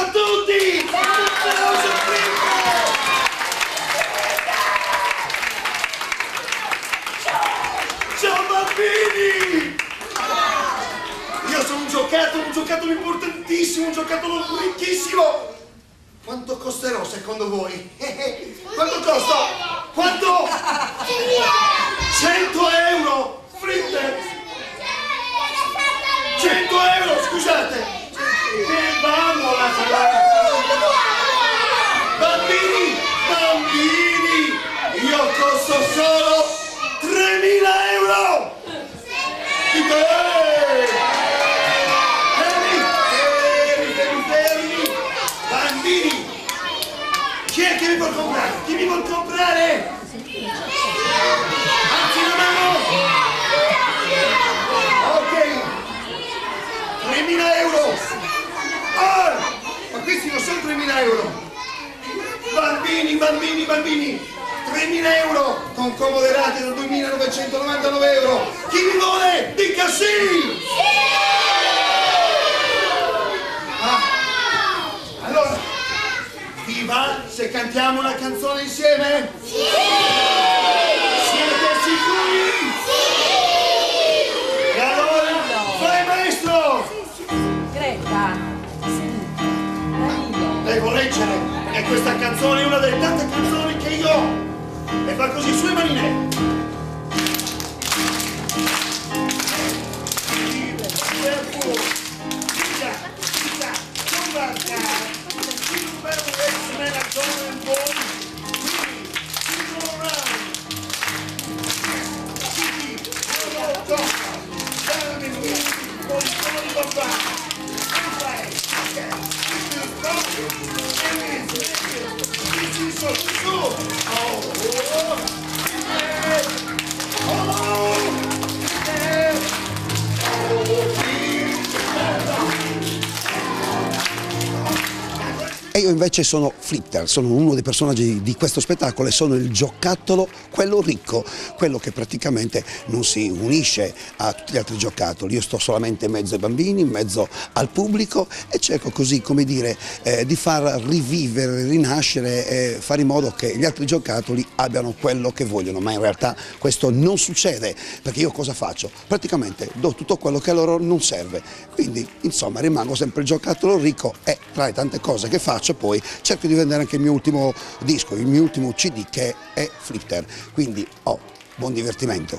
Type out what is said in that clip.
a tutti! Un applauso a Flipper! Ciao bambini! Io sono un giocattolo importantissimo, un giocattolo ricchissimo! Quanto costerò secondo voi? Quanto costa? Quanto? 100 euro! Flipper! 100 euro, scusate! Che bambola! Bambini! Io costo solo 3.000 euro! Dico, fermi! Bambini! Chi è che mi vuol comprare? Chi mi vuol comprare? Alzi la mano! Ok! 3.000 euro! Ah! Ma questi non sono 3.000 euro! Bambini! 3.000 euro con comoderate da 2.999 euro! Chi mi vuole? Dica sì! Allora, vi va se cantiamo una canzone insieme? Sì! Siete sicuri? Sì! E allora, vai maestro! Greta, Devo leggere, perché questa canzone è una delle tante canzoni che io ho. E fa così, sue manine. E io invece sono Flipper, sono uno dei personaggi di questo spettacolo e sono il giocattolo, quello ricco, quello che praticamente non si unisce a tutti gli altri giocattoli. Io sto solamente in mezzo ai bambini, in mezzo al pubblico e cerco così, come dire, di far rivivere, rinascere e fare in modo che gli altri giocattoli abbiano quello che vogliono, ma in realtà questo non succede, perché io cosa faccio? Praticamente do tutto quello che a loro non serve, quindi insomma rimango sempre il giocattolo ricco e tra le tante cose che faccio poi cerco di vendere anche il mio ultimo disco, il mio ultimo CD che è Flipper, quindi buon divertimento.